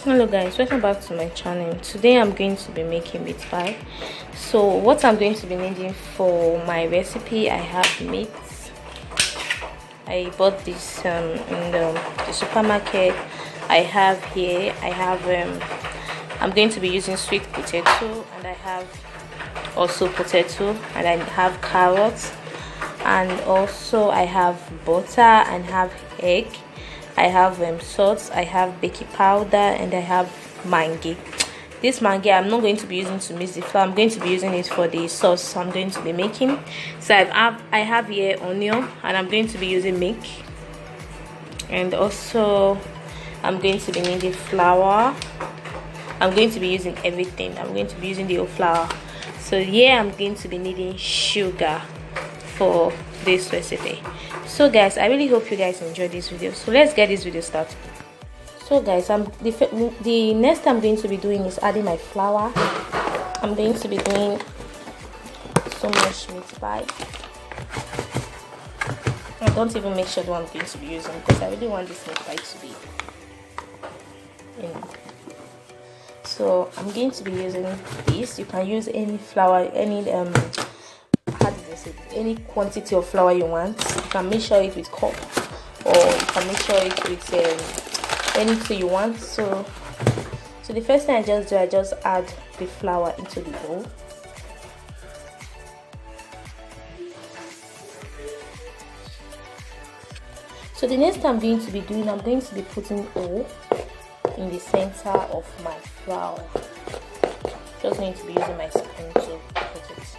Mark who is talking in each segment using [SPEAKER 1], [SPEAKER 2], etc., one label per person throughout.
[SPEAKER 1] Hello guys, welcome back to my channel. Today I'm going to be making meat pie. So what I'm going to be needing for my recipe, I have meat. I bought this in the supermarket. I have here, I'm going to be using sweet potato, and I have also potato, and I have carrots, and also I have butter, and have egg. I have salt, I have baking powder, and I have mangi. This mangi I'm not going to be using to mix the flour. I'm going to be using it for the sauce I'm going to be making. So I have here onion, and I'm going to be using milk, and also I'm going to be needing flour. I'm going to be using everything. I'm going to be using the whole flour. So yeah, I'm going to be needing sugar for this recipe. So guys, I really hope you guys enjoyed this video. So let's get this video started. So guys, the next I'm going to be doing is adding my flour. I'm going to be doing so much meat pie. I don't even make sure what I'm going to be using, because I really want this meat pie to be, you know. So I'm going to be using this. You can use any flour, any quantity of flour you want. You can measure it with cup, or you can measure it with anything you want. So the first thing I just add the flour into the bowl. So the next I'm going to be doing, I'm going to be putting oil in the center of my flour. Just going to be using my spoon to put it.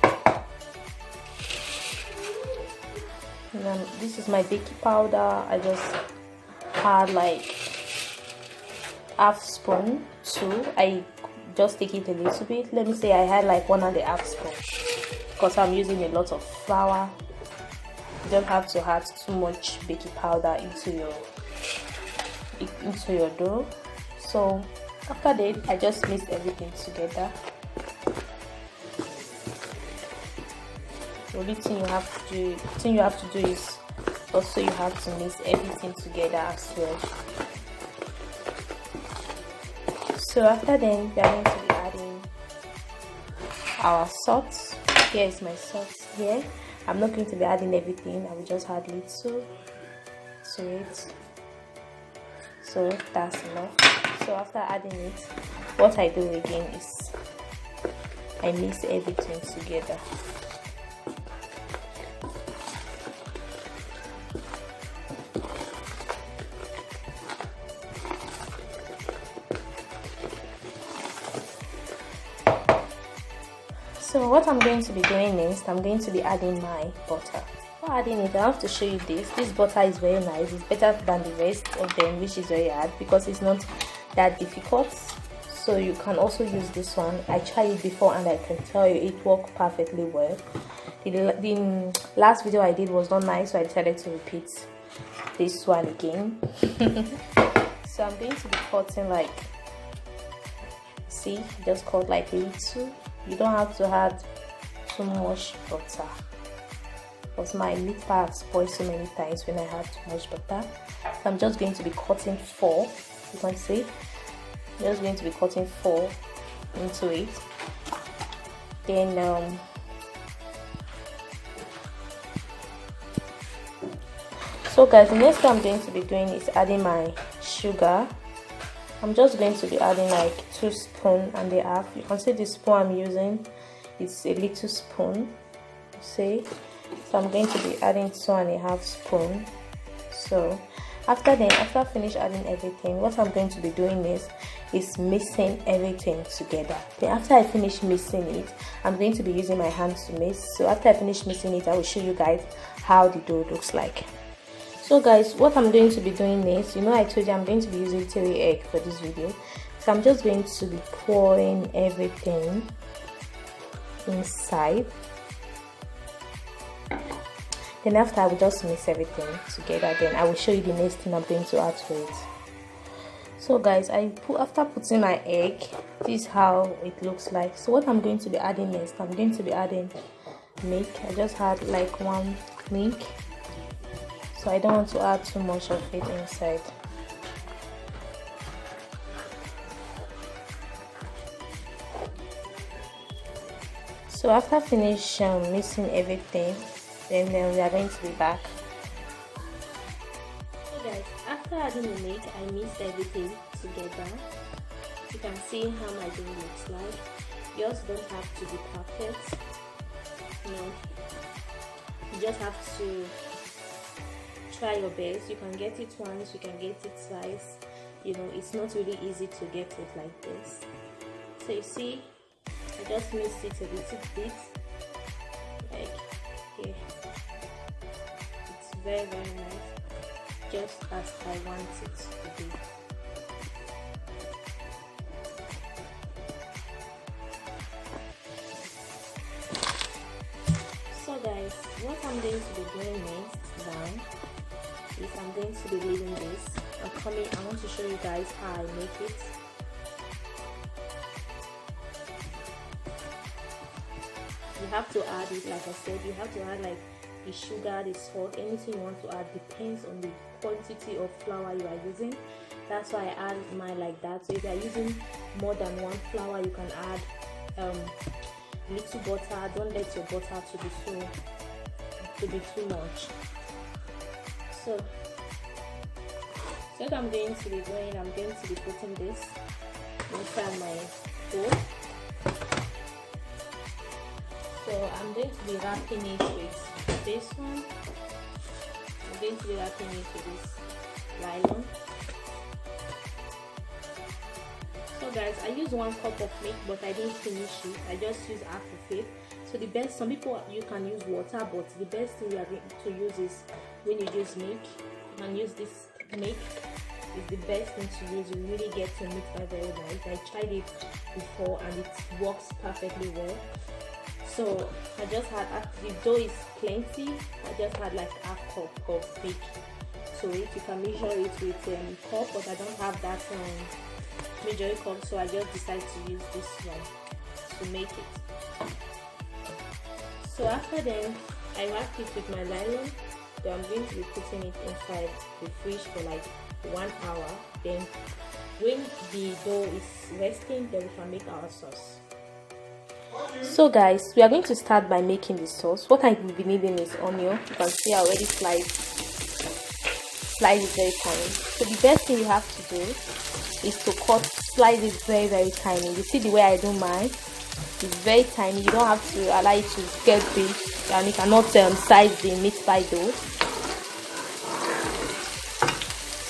[SPEAKER 1] And then this is my baking powder. I just add like half spoon too. I just take it a little bit. Let me say I had like 1.5 spoon, because I'm using a lot of flour. You don't have to add too much baking powder into your dough. So after that, I just mix everything together. The only thing you have to do is also you have to mix everything together as well. So after then, we are going to be adding our salt. Here is my salt here. I'm not going to be adding everything. I will just add little to it. So that's enough. So after adding it, what I do again is I mix everything together. So what I'm going to be doing next, I'm going to be adding my butter. Before adding it, I have to show you this. This butter is very nice. It's better than the rest of them, which is very hard, because it's not that difficult. So you can also use this one. I tried it before, and I can tell you it worked perfectly well. The last video I did was not nice, so I decided to repeat this one again. So I'm going to be cutting like, see, just cut like little. You don't have to add too much butter, because my meat pie has spoiled so many times when I had too much butter. So I'm just going to be cutting 4. You can see, I'm just going to be cutting 4 into it. Then so guys, the next thing I'm going to be doing is adding my sugar. I'm just going to be adding like 2.5 spoons. You can see the spoon I'm using, it's a little spoon, you see. So I'm going to be adding 2.5 spoons. So after finish adding everything, what I'm going to be doing is mixing everything together. Then after I finish mixing it, I'm going to be using my hands to mix. So after I finish mixing it, I will show you guys how the dough looks like. So guys, what I'm going to be doing next, I told you I'm going to be using 3 eggs for this video. So I'm just going to be pouring everything inside. Then after, I will just mix everything together. Then I will show you the next thing I'm going to add to it. So guys, after putting my egg, this is how it looks like. So what I'm going to be adding next, I'm going to be adding milk. I just had like 1 milk. So I don't want to add too much of it inside. So after finish mixing everything, then we are going to be back. So guys, after adding the milk, I mixed everything together. You can see how my dough looks like. Yours don't have to be perfect. No, you just have to try your best. You can get it once, you can get it twice. You know, it's not really easy to get it like this. So you see, I just mixed it a little bit, like here. It's very nice, just as I want it to be. So guys, what I'm going to be doing next now is I'm going to be leaving this. I want to show you guys how I make it. You have to add it, like I said, you have to add like the sugar, the salt, anything you want to add depends on the quantity of flour you are using. That's why I add mine like that. So if you are using more than one flour, you can add little butter. Don't let your butter to be too much. So what I'm going to be doing, I'm going to be putting this inside my bowl. So I'm going to be wrapping it with this one. I'm going to be wrapping it with this nylon. So guys, I use 1 cup of milk, but I didn't finish it. I just use half of it. So the best, some people you can use water, but the best thing you are going to use is when you use milk. You can use this milk. It's the best thing to use. You really get to mix that very nice. I tried it before and it works perfectly well. So I just had, the dough is plenty. I just had like half cup of milk to it. You can measure it with cup, but I don't have that measuring cup, so I just decided to use this one to make it. So after then, I wrapped it with my nylon. So I'm going to be putting it inside the fridge for like 1 hour. Then when the dough is resting, then we can make our sauce. So guys, we are going to start by making the sauce. What I will be needing is onion. You can see I already sliced it very tiny. So the best thing you have to do is to slice it very tiny. You see the way I do mine? It's very tiny. You don't have to allow it to get big, and you cannot size the meat pie dough.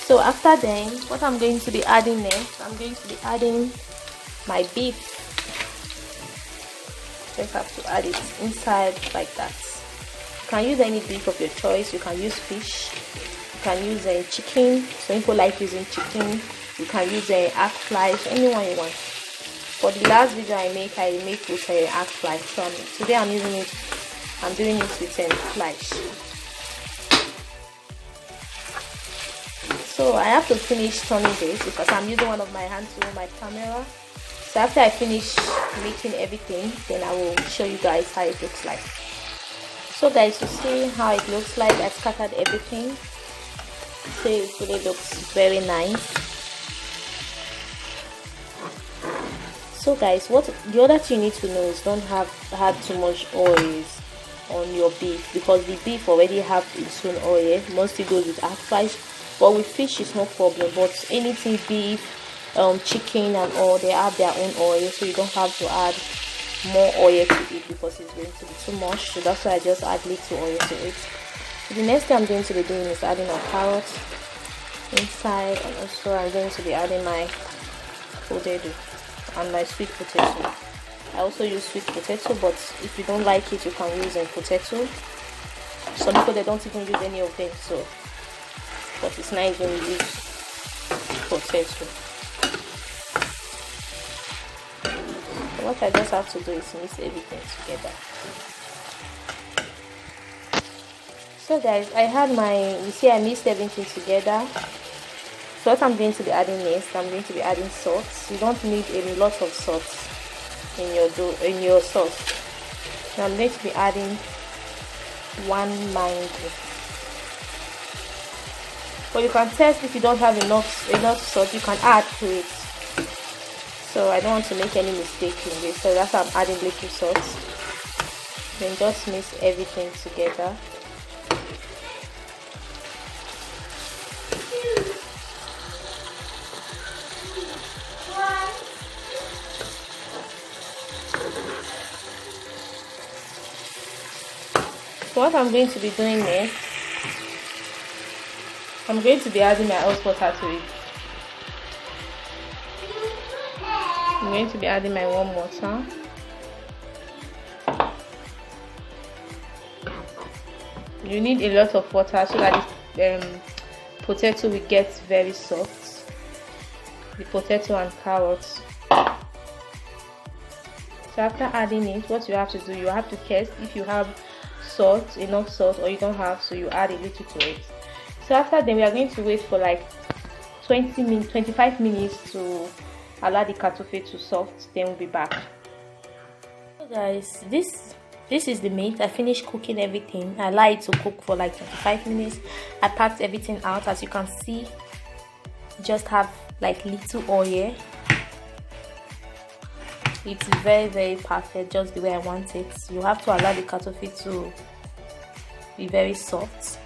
[SPEAKER 1] So after then, what I'm going to be adding next, I'm going to be adding my beef. Just have to add it inside like that. You can use any beef of your choice. You can use fish. You can use chicken. Some people like using chicken. You can use egg flesh, anyone you want. For the last video I make with egg flesh. So today I'm doing it with flesh. So I have to finish turning this because I'm using one of my hands to hold my camera. So after I finish making everything, then I will show you guys how it looks like. So guys, you see how it looks like. I scattered everything. So it really looks very nice. So guys, the other thing you need to know is don't add too much oil on your beef, because the beef already have its own oil. Mostly goes with egg flesh, but with fish it's no problem. But anything beef, chicken and all, they have their own oil, so you don't have to add more oil to it because it's going to be too much. So that's why I just add little oil to it. So the next thing I'm going to be doing is adding a carrot inside, and also I'm going to be adding my potato and my sweet potato. I also use sweet potato, but if you don't like it, you can use a potato. Some people, they don't even use any of them, so but it's nice when you use potato. So what I just have to do is mix everything together. So guys, I had you see I mixed everything together. So what I'm going to be adding next, I'm going to be adding salt. You don't need a lot of salt in your sauce. Now I'm going to be adding 1 mango. But you can test if you don't have enough salt, you can add to it. So I don't want to make any mistake in this, so that's why I'm adding little salt. Then just mix everything together. So what I'm going to be doing next, I'm going to be adding my hot water to it. I'm going to be adding my warm water. You need a lot of water so that the potato will get very soft. The potato and carrots. So after adding it, what you have to do, you have to test if you have salt, enough salt, or you don't have, so you add a little to it. So after then, we are going to wait for like 25 minutes to allow the katofe to soft. Then we'll be back. So guys, this is the meat. I finished cooking everything. I allow it to cook for like 25 minutes. I packed everything out. As you can see, just have like little oil. It's very perfect, just the way I want it. You have to allow the katofe to be very soft.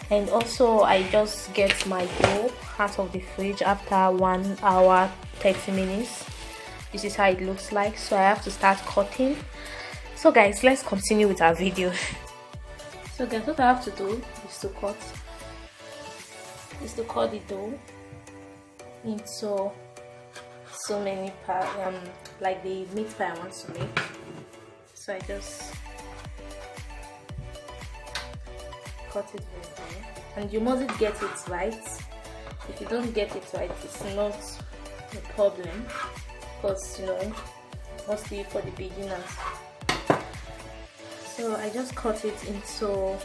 [SPEAKER 1] And also I just get my dough out of the fridge after 1 hour 30 minutes. This is how it looks like. So I have to start cutting. So guys, let's continue with our video. So guys, what I have to do is to cut the dough into so many parts, like the meat pie I want to make. So I just cut it very well, and you mustn't get it right. If you don't get it right, it's not a problem, because you know, mostly for the beginners. So I just cut it into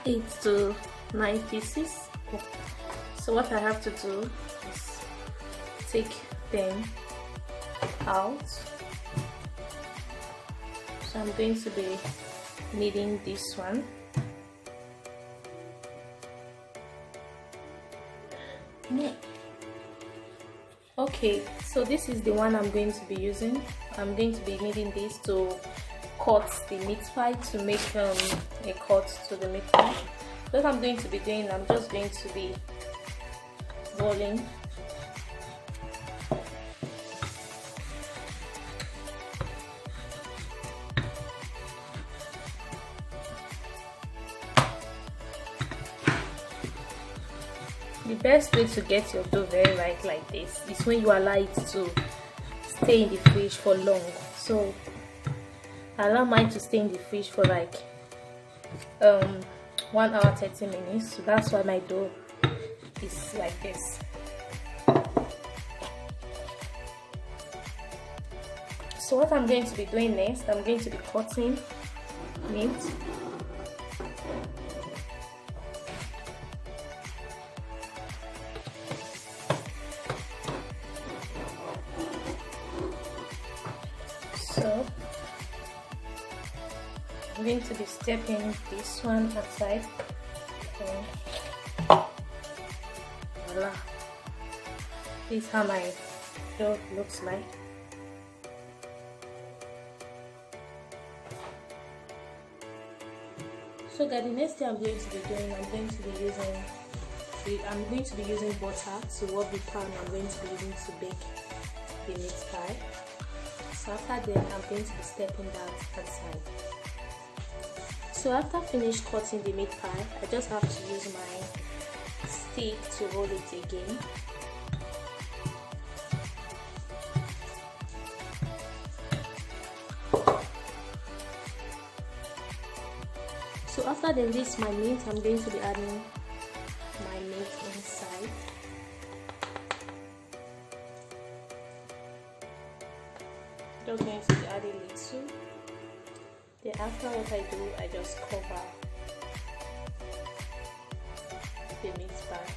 [SPEAKER 1] 8 to 9 pieces. So what I have to do is take them out. So I'm going to be kneading this one. Okay, so this is the one I'm going to be using. I'm going to be kneading this to cut the meat pie, to make a cut to the meat pie. What I'm going to be doing, I'm just going to be rolling. The best way to get your dough very right like this is when you allow it to stay in the fridge for long. So I allow mine to stay in the fridge for like 1 hour 30 minutes. So that's why my dough is like this. So what I'm going to be doing next, I'm going to be cutting meat. So I'm going to be stepping this one aside. Voila. This is how my dough looks like. So guys, the next thing I'm going to be doing, I'm going to be using butter to rub the pan I'm going to be using to bake the meat pie. So after then, I'm going to be stepping that aside. So after finish cutting the meat pie, I just have to use my stick to roll it again. So after then, this is my meat. I'm going to be adding my meat inside. Just going to be adding little. Then after what I do, I just cover the meat pie.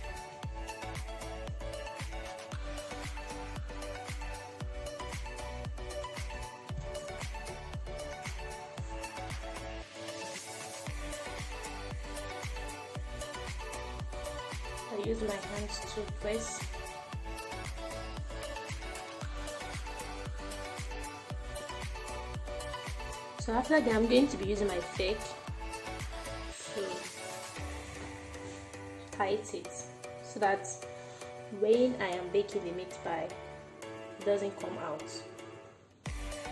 [SPEAKER 1] I use my hands to press. So after that, I'm going to be using my fake to tight it so that when I am baking the meat pie, it doesn't come out.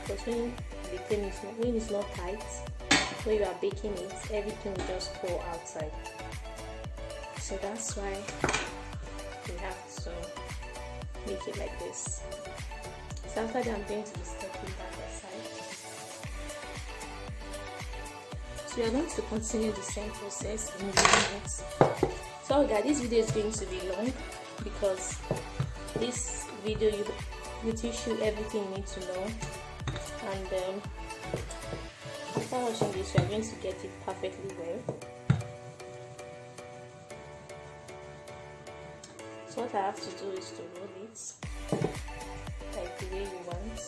[SPEAKER 1] Because when it's not tight, when you are baking it, everything will just pour outside. So that's why we have to make it like this. So after that, I'm going to be stepping that aside. So we are going to continue the same process in minutes. Sorry guys, this video is going to be long because this video will teach you everything you need to know, and after watching this, you are going to get it perfectly well. So what I have to do is to roll it like the way you want.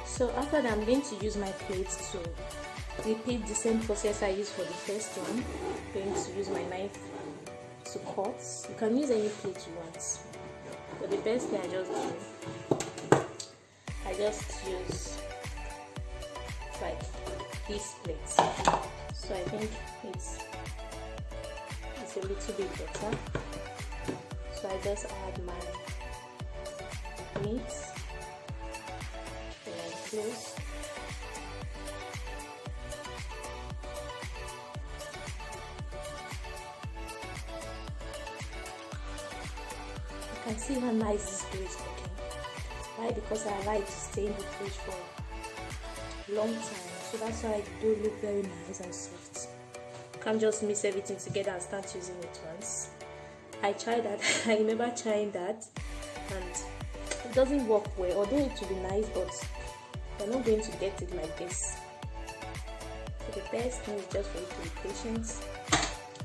[SPEAKER 1] So after that, I'm going to use my plate to repeat the same process I used for the first one. I'm going to use my knife to cut. You can use any plate you want, but the best thing I just use like this plate. So I think it's a little bit better. So I just add my meat. Close. You can see how nice this dough is looking. Why? Because I like to stay in the fridge for a long time, so that's why the dough look very nice and soft. You can't just mix everything together and start using it once. I tried that. I remember trying that, and it doesn't work well. Although it would be nice, but you're not going to get it like this. So the best thing is just for you to be patient.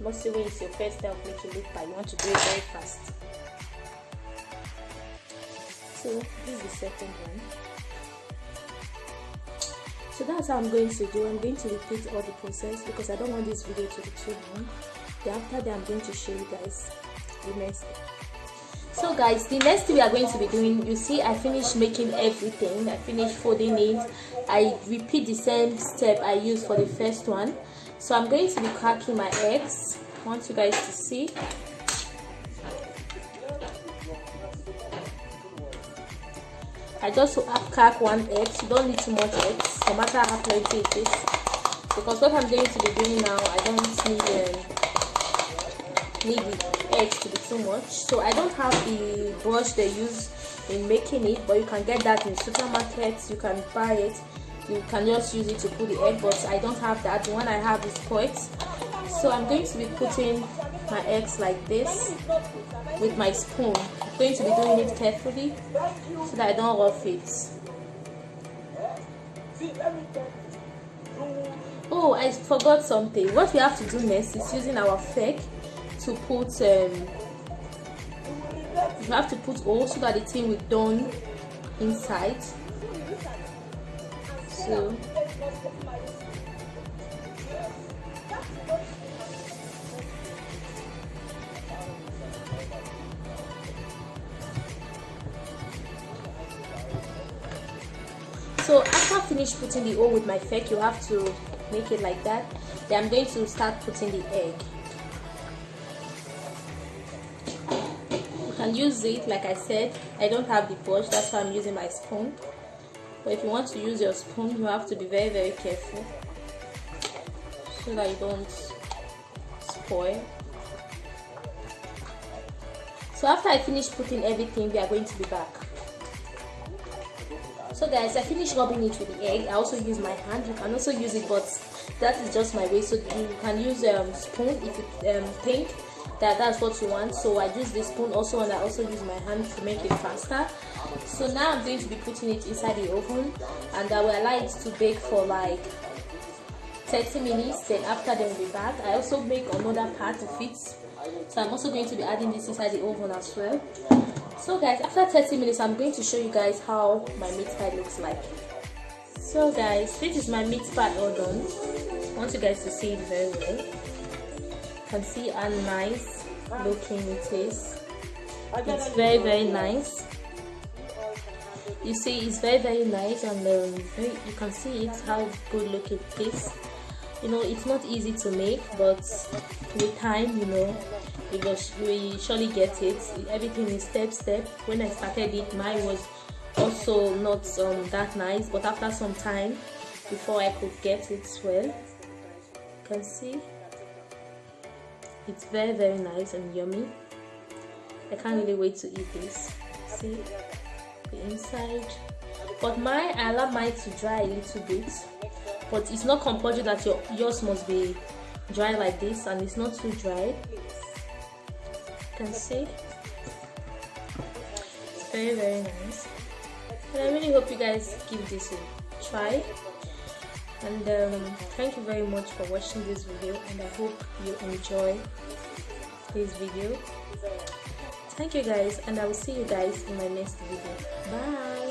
[SPEAKER 1] Mostly when it's your first time of making meat pie, you want to do it very fast. So this is the second one. So that's how I'm going to do. I'm going to repeat all the process because I don't want this video to be too long. Then after that, I'm going to show you guys the next step. So guys, the next thing we are going to be doing, you see I finished making everything. I finished folding it. I repeat the same step I used for the first one. So I'm going to be cracking my eggs. I want you guys to see. I just crack one egg. You don't need too much eggs, no matter how plenty it is, because what I'm going to be doing now, I don't need the eggs to be too much. So I don't have the brush they use in making it, but you can get that in supermarkets. You can buy it. You can just use it to put the egg, but I don't have that. The one I have is quite. So I'm going to be putting my eggs like this with my spoon. I'm going to be doing it carefully so that I don't rough it. Oh, I forgot something. What we have to do next is using our fork to put you have to put all so that the thing will done inside. So after I finish putting the O with my fork, you have to make it like that. Then I'm going to start putting the egg. You can use it, like I said, I don't have the brush, that's why I'm using my spoon. But if you want to use your spoon, you have to be very, very careful so that you don't spoil. So after I finish putting everything, we are going to be back. So guys, I finished rubbing it with the egg. I also use my hand. You can also use it, but that is just my way. So you can use spoon if you think that that's what you want. So I use this spoon also, and I also use my hand to make it faster. So now I'm going to be putting it inside the oven, and I will allow it to bake for like 30 minutes. Then after, then we'll be back. I also make another part of it
[SPEAKER 2] So I'm also going to be adding this inside the oven as well. So guys, after 30 minutes I'm going to show you guys how my meat pie looks like. So guys, this is my meat pie all done. I want you guys to see it very well. You can see how nice looking it is. It's very nice. You see, it's very nice, and you can see it how good looking it is. You know, it's not easy to make, but with time, you know, we surely get it. Everything is step. When I started it, mine was also not that nice, but after some time, before I could get it well, you can see it's very nice and yummy. I can't really wait to eat this. See the inside, but I allow mine to dry a little bit, but it's not compulsory that yours must be dry like this, and it's not too dry. You can see it's very nice, and I really hope you guys give this a try. And thank you very much for watching this video, and I hope you enjoy this video. Thank you guys, and I will see you guys in my next video. Bye.